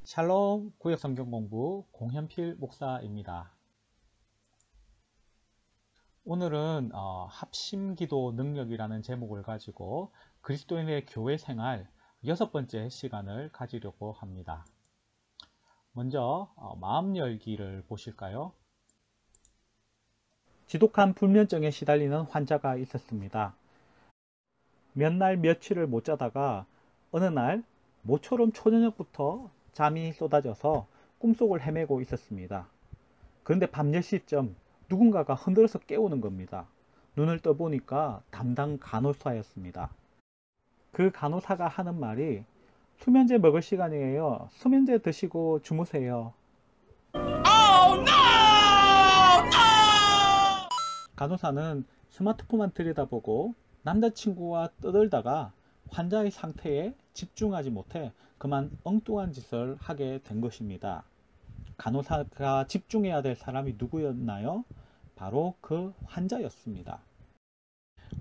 샬롬 구역성경공부 공현필 목사입니다. 오늘은 합심기도 능력이라는 제목을 가지고 그리스도인의 교회 생활 6번째 시간을 가지려고 합니다. 먼저 마음 열기를 보실까요? 지독한 불면증에 시달리는 환자가 있었습니다. 몇 날 며칠을 못 자다가 어느 날 모처럼 초저녁부터 잠이 쏟아져서 꿈속을 헤매고 있었습니다. 그런데 밤 10시쯤 누군가가 흔들어서 깨우는 겁니다. 눈을 떠보니까 담당 간호사였습니다. 그 간호사가 하는 말이 수면제 먹을 시간이에요. 수면제 드시고 주무세요. Oh, no! No! 간호사는 스마트폰만 들여다보고 남자친구와 떠들다가 환자의 상태에 집중하지 못해 그만 엉뚱한 짓을 하게 된 것입니다. 간호사가 집중해야 될 사람이 누구였나요? 바로 그 환자였습니다.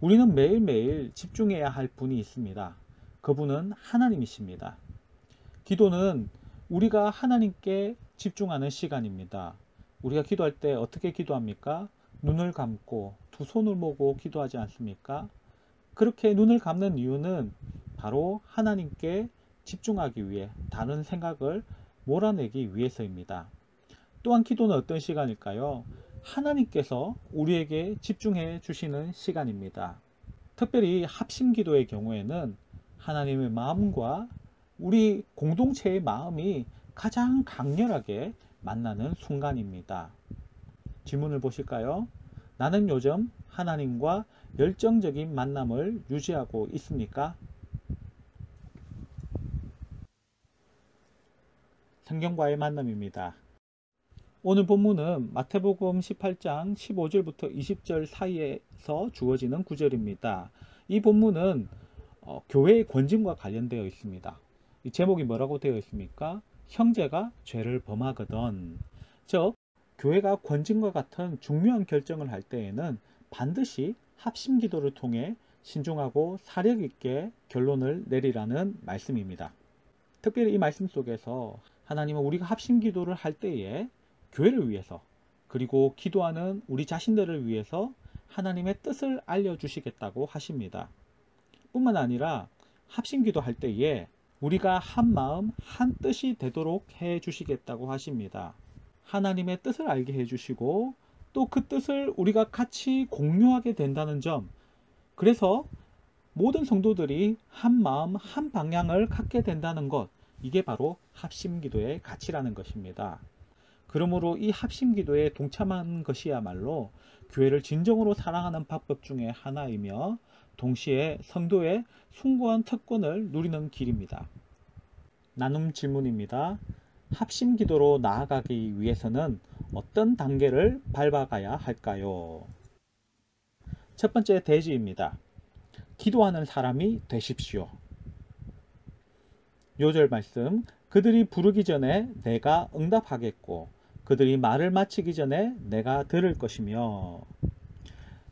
우리는 매일매일 집중해야 할 분이 있습니다. 그분은 하나님이십니다. 기도는 우리가 하나님께 집중하는 시간입니다. 우리가 기도할 때 어떻게 기도합니까? 눈을 감고 두 손을 모으고 기도하지 않습니까? 그렇게 눈을 감는 이유는 바로 하나님께 집중하기 위해 다른 생각을 몰아내기 위해서입니다. 또한 기도는 어떤 시간일까요? 하나님께서 우리에게 집중해 주시는 시간입니다. 특별히 합심기도의 경우에는 하나님의 마음과 우리 공동체의 마음이 가장 강렬하게 만나는 순간입니다. 질문을 보실까요? 나는 요즘 하나님과 열정적인 만남을 유지하고 있습니까? 성경과의 만남입니다. 오늘 본문은 마태복음 18장 15절부터 20절 사이에서 주어지는 구절입니다. 이 본문은 교회의 권징과 관련되어 있습니다. 이 제목이 뭐라고 되어 있습니까? 형제가 죄를 범하거든. 즉, 교회가 권징과 같은 중요한 결정을 할 때에는 반드시 합심기도를 통해 신중하고 사력 있게 결론을 내리라는 말씀입니다. 특별히 이 말씀 속에서 하나님은 우리가 합심기도를 할 때에 교회를 위해서 그리고 기도하는 우리 자신들을 위해서 하나님의 뜻을 알려주시겠다고 하십니다. 뿐만 아니라 합심기도 할 때에 우리가 한 마음 한 뜻이 되도록 해 주시겠다고 하십니다. 하나님의 뜻을 알게 해주시고 또 그 뜻을 우리가 같이 공유하게 된다는 점, 그래서 모든 성도들이 한 마음 한 방향을 갖게 된다는 것, 이게 바로 합심기도의 가치라는 것입니다. 그러므로 이 합심기도에 동참하는 것이야말로 교회를 진정으로 사랑하는 방법 중에 하나이며 동시에 성도의 숭고한 특권을 누리는 길입니다. 나눔 질문입니다. 합심기도로 나아가기 위해서는 어떤 단계를 밟아가야 할까요? 첫 번째 대지입니다. 기도하는 사람이 되십시오. 요절 말씀, 그들이 부르기 전에 내가 응답하겠고 그들이 말을 마치기 전에 내가 들을 것이며.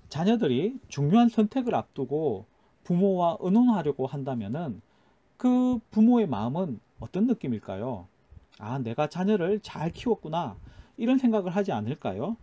자녀들이 중요한 선택을 앞두고 부모와 의논하려고 한다면은 그 부모의 마음은 어떤 느낌일까요? 아, 내가 자녀를 잘 키웠구나, 이런 생각을 하지 않을까요?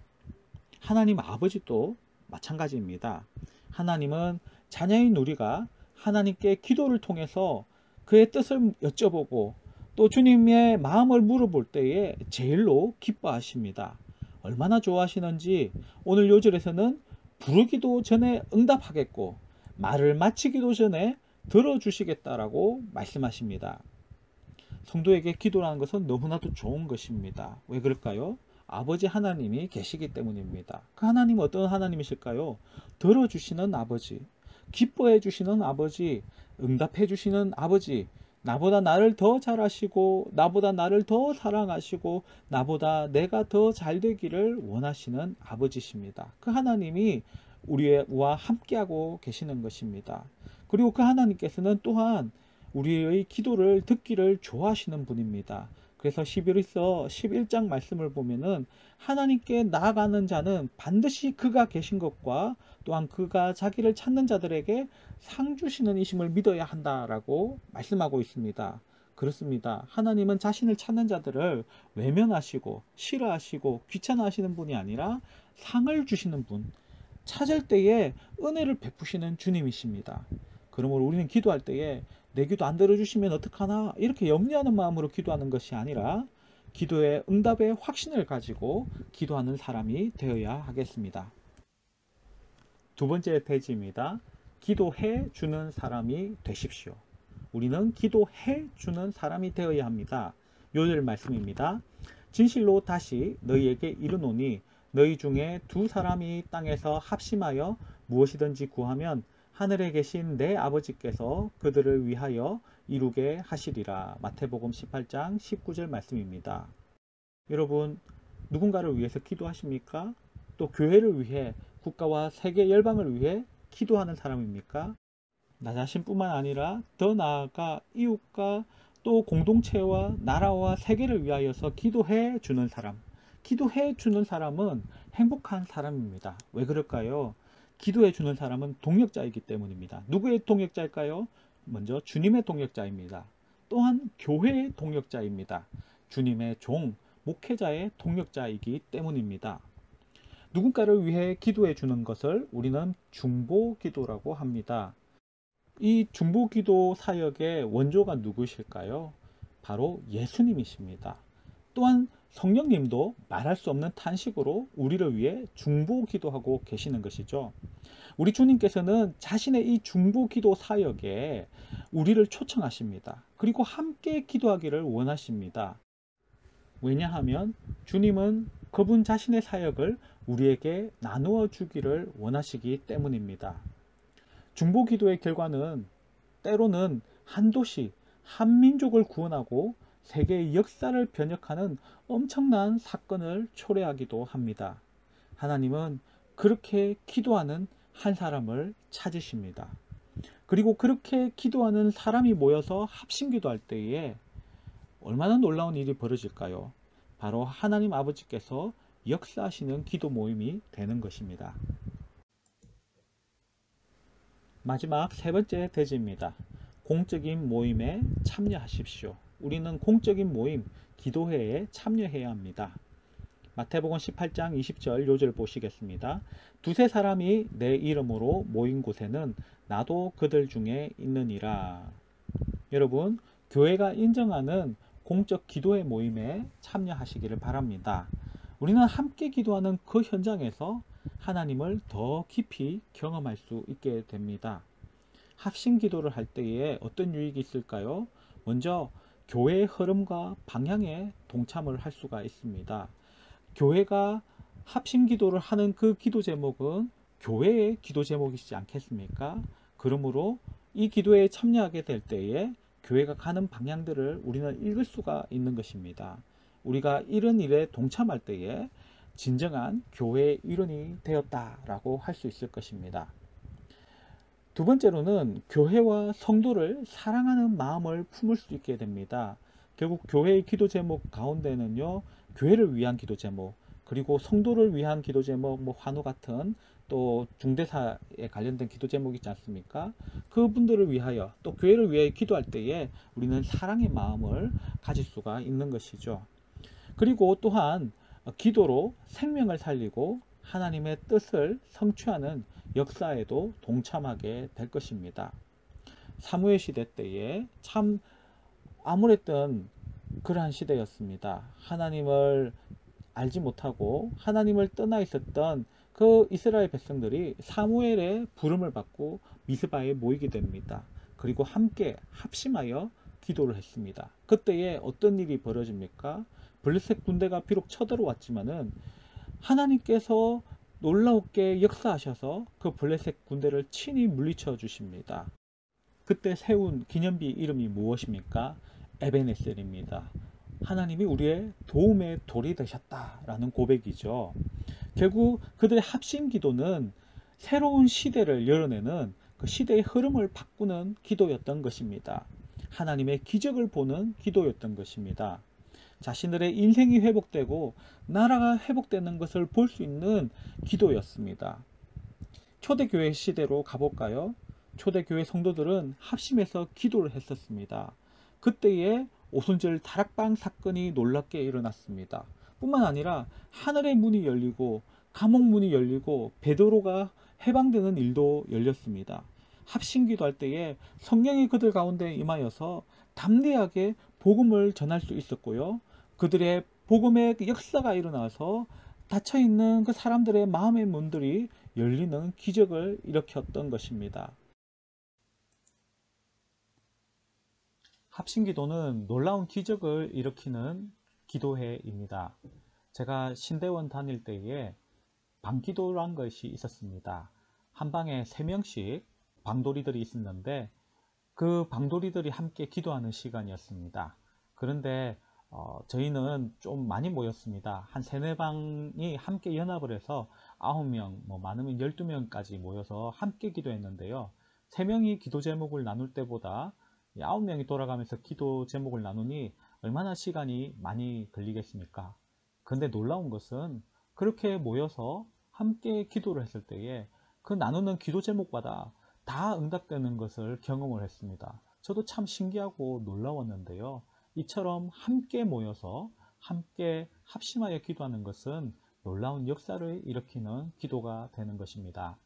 하나님 아버지도 마찬가지입니다. 하나님은 자녀인 우리가 하나님께 기도를 통해서 그의 뜻을 여쭤보고 또 주님의 마음을 물어볼 때에 제일로 기뻐하십니다. 얼마나 좋아하시는지 오늘 요절에서는 부르기도 전에 응답하겠고 말을 마치기도 전에 들어주시겠다라고 말씀하십니다. 성도에게 기도라는 것은 너무나도 좋은 것입니다. 왜 그럴까요? 아버지 하나님이 계시기 때문입니다. 그 하나님은 어떤 하나님이실까요? 들어주시는 아버지, 기뻐해 주시는 아버지, 응답해 주시는 아버지, 나보다 나를 더 잘 아시고 나보다 나를 더 사랑하시고 나보다 내가 더 잘 되기를 원하시는 아버지십니다. 그 하나님이 우리와 함께하고 계시는 것입니다. 그리고 그 하나님께서는 또한 우리의 기도를 듣기를 좋아하시는 분입니다. 그래서 11서 11장 말씀을 보면은 하나님께 나아가는 자는 반드시 그가 계신 것과 또한 그가 자기를 찾는 자들에게 상 주시는 이심을 믿어야 한다라고 말씀하고 있습니다. 그렇습니다. 하나님은 자신을 찾는 자들을 외면하시고 싫어하시고 귀찮아하시는 분이 아니라 상을 주시는 분, 찾을 때에 은혜를 베푸시는 주님이십니다. 그러므로 우리는 기도할 때에 내 기도 안 들어주시면 어떡하나 이렇게 염려하는 마음으로 기도하는 것이 아니라 기도의 응답의 확신을 가지고 기도하는 사람이 되어야 하겠습니다. 두 번째 대지입니다. 기도해 주는 사람이 되십시오. 우리는 기도해 주는 사람이 되어야 합니다. 요절 말씀입니다. 진실로 다시 너희에게 이르노니 너희 중에 두 사람이 땅에서 합심하여 무엇이든지 구하면 하늘에 계신 내 아버지께서 그들을 위하여 이루게 하시리라. 마태복음 18장 19절 말씀입니다. 여러분, 누군가를 위해서 기도하십니까? 또 교회를 위해, 국가와 세계 열방을 위해 기도하는 사람입니까? 나 자신뿐만 아니라 더 나아가 이웃과 또 공동체와 나라와 세계를 위하여서 기도해 주는 사람, 기도해 주는 사람은 행복한 사람입니다. 왜 그럴까요? 기도해 주는 사람은 동역자이기 때문입니다. 누구의 동역자일까요? 먼저 주님의 동역자입니다. 또한 교회의 동역자입니다. 주님의 종, 목회자의 동역자이기 때문입니다. 누군가를 위해 기도해 주는 것을 우리는 중보기도라고 합니다. 이 중보기도 사역의 원조가 누구실까요? 바로 예수님이십니다. 또한 성령님도 말할 수 없는 탄식으로 우리를 위해 중보기도하고 계시는 것이죠. 우리 주님께서는 자신의 이 중보기도 사역에 우리를 초청하십니다. 그리고 함께 기도하기를 원하십니다. 왜냐하면 주님은 그분 자신의 사역을 우리에게 나누어 주기를 원하시기 때문입니다. 중보기도의 결과는 때로는 한 도시, 한 민족을 구원하고 세계의 역사를 변혁하는 엄청난 사건을 초래하기도 합니다. 하나님은 그렇게 기도하는 한 사람을 찾으십니다. 그리고 그렇게 기도하는 사람이 모여서 합심기도할 때에 얼마나 놀라운 일이 벌어질까요? 바로 하나님 아버지께서 역사하시는 기도 모임이 되는 것입니다. 마지막 세 번째 대지입니다. 공적인 모임에 참여하십시오. 우리는 공적인 모임, 기도회에 참여해야 합니다. 마태복음 18장 20절 요절 보시겠습니다. 두세 사람이 내 이름으로 모인 곳에는 나도 그들 중에 있느니라. 여러분, 교회가 인정하는 공적 기도회 모임에 참여하시기를 바랍니다. 우리는 함께 기도하는 그 현장에서 하나님을 더 깊이 경험할 수 있게 됩니다. 합심 기도를 할 때에 어떤 유익이 있을까요? 먼저 교회의 흐름과 방향에 동참을 할 수가 있습니다. 교회가 합심 기도를 하는 그 기도 제목은 교회의 기도 제목이지 않겠습니까? 그러므로 이 기도에 참여하게 될 때에 교회가 가는 방향들을 우리는 읽을 수가 있는 것입니다. 우리가 이런 일에 동참할 때에 진정한 교회의 일원이 되었다라고 할 수 있을 것입니다. 두 번째로는 교회와 성도를 사랑하는 마음을 품을 수 있게 됩니다. 결국 교회의 기도 제목 가운데는요, 교회를 위한 기도 제목, 그리고 성도를 위한 기도 제목, 환호 같은 또 중대사에 관련된 기도 제목이 있지 않습니까? 그분들을 위하여 또 교회를 위해 기도할 때에 우리는 사랑의 마음을 가질 수가 있는 것이죠. 그리고 또한 기도로 생명을 살리고 하나님의 뜻을 성취하는 역사에도 동참하게 될 것입니다. 사무엘 시대 때에 참 암울했던 그러한 시대였습니다. 하나님을 알지 못하고 하나님을 떠나 있었던 그 이스라엘 백성들이 사무엘의 부름을 받고 미스바에 모이게 됩니다. 그리고 함께 합심하여 기도를 했습니다. 그때에 어떤 일이 벌어집니까? 블레셋 군대가 비록 쳐들어왔지만은 하나님께서 놀라웠게 역사하셔서 그 블레셋 군대를 친히 물리쳐 주십니다. 그때 세운 기념비 이름이 무엇입니까? 에베네셀입니다. 하나님이 우리의 도움의 돌이 되셨다라는 고백이죠. 결국 그들의 합심 기도는 새로운 시대를 열어내는 그 시대의 흐름을 바꾸는 기도였던 것입니다. 하나님의 기적을 보는 기도였던 것입니다. 자신들의 인생이 회복되고 나라가 회복되는 것을 볼 수 있는 기도였습니다. 초대교회 시대로 가볼까요? 초대교회 성도들은 합심해서 기도를 했었습니다. 그때에 오순절 다락방 사건이 놀랍게 일어났습니다. 뿐만 아니라 하늘의 문이 열리고 감옥 문이 열리고 베드로가 해방되는 일도 열렸습니다. 합심기도할 때에 성령이 그들 가운데 임하여서 담대하게 복음을 전할 수 있었고요. 그들의 복음의 역사가 일어나서 닫혀있는 그 사람들의 마음의 문들이 열리는 기적을 일으켰던 것입니다. 합심기도는 놀라운 기적을 일으키는 기도회입니다. 제가 신대원 다닐 때에 방기도란 것이 있었습니다. 한 방에 3명씩 방돌이들이 있었는데 그 방돌이들이 함께 기도하는 시간이었습니다. 그런데 저희는 좀 많이 모였습니다. 한 3-4방이 함께 연합을 해서 9명, 많으면 12명까지 모여서 함께 기도했는데요. 3명이 기도 제목을 나눌 때보다 9명이 돌아가면서 기도 제목을 나누니 얼마나 시간이 많이 걸리겠습니까? 근데 놀라운 것은 그렇게 모여서 함께 기도를 했을 때에 그 나누는 기도 제목마다 다 응답되는 것을 경험을 했습니다. 저도 참 신기하고 놀라웠는데요. 이처럼 함께 모여서 함께 합심하여 기도하는 것은 놀라운 역사를 일으키는 기도가 되는 것입니다.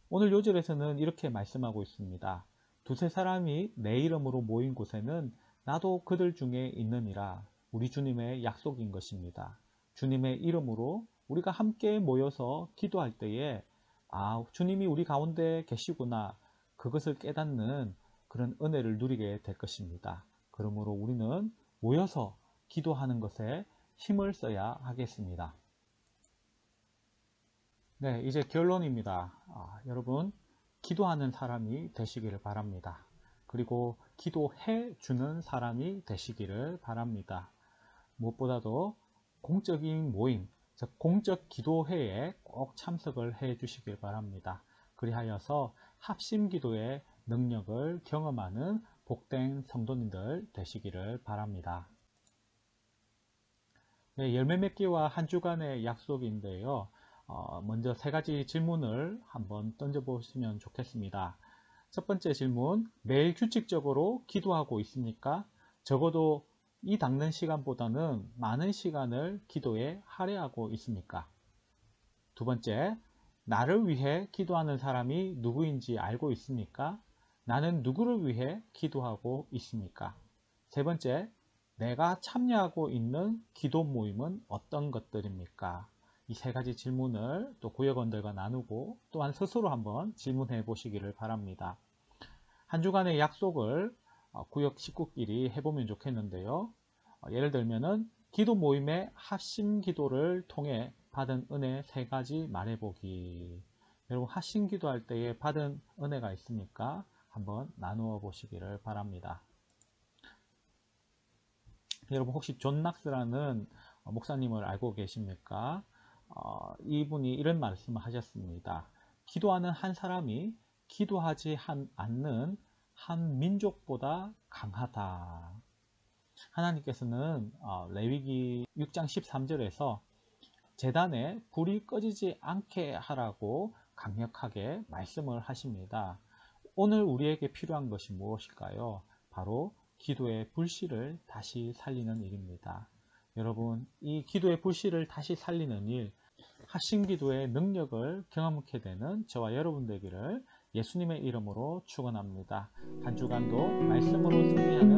오늘 요절에서는 이렇게 말씀하고 있습니다. 2-3사람이 내 이름으로 모인 곳에는 나도 그들 중에 있느니라. 우리 주님의 약속인 것입니다. 주님의 이름으로 우리가 함께 모여서 기도할 때에 주님이 우리 가운데 계시구나, 그것을 깨닫는 그런 은혜를 누리게 될 것입니다. 그러므로 우리는 모여서 기도하는 것에 힘을 써야 하겠습니다. 네, 이제 결론입니다. 여러분, 기도하는 사람이 되시기를 바랍니다. 그리고 기도해 주는 사람이 되시기를 바랍니다. 무엇보다도 공적인 모임, 즉 공적 기도회에 꼭 참석을 해 주시길 바랍니다. 그리하여서 합심기도의 능력을 경험하는 복된 성도님들 되시기를 바랍니다. 네, 열매 맺기와 한 주간의 약속인데요. 먼저 3가지 질문을 한번 던져보시면 좋겠습니다. 첫 번째 질문, 매일 규칙적으로 기도하고 있습니까? 적어도 이 닦는 시간보다는 많은 시간을 기도에 할애하고 있습니까? 두 번째, 나를 위해 기도하는 사람이 누구인지 알고 있습니까? 나는 누구를 위해 기도하고 있습니까? 세 번째, 내가 참여하고 있는 기도 모임은 어떤 것들입니까? 이 3가지 질문을 또 구역원들과 나누고 또한 스스로 한번 질문해 보시기를 바랍니다. 한 주간의 약속을 구역 식구끼리 해보면 좋겠는데요. 예를 들면은 기도 모임의 합심 기도를 통해 받은 은혜 3가지 말해보기. 여러분, 합심 기도할 때에 받은 은혜가 있습니까? 한번 나누어 보시기를 바랍니다. 여러분, 혹시 존 낙스라는 목사님을 알고 계십니까? 이분이 이런 말씀을 하셨습니다. 기도하는 한 사람이 기도하지 않는 한 민족보다 강하다. 하나님께서는 레위기 6장 13절에서 제단에 불이 꺼지지 않게 하라고 강력하게 말씀을 하십니다. 오늘 우리에게 필요한 것이 무엇일까요? 바로 기도의 불씨를 다시 살리는 일입니다. 여러분, 이 기도의 불씨를 다시 살리는 일, 합심기도의 능력을 경험하게 되는 저와 여러분 되기를 예수님의 이름으로 축원합니다. 한 주간도 말씀으로 승리하는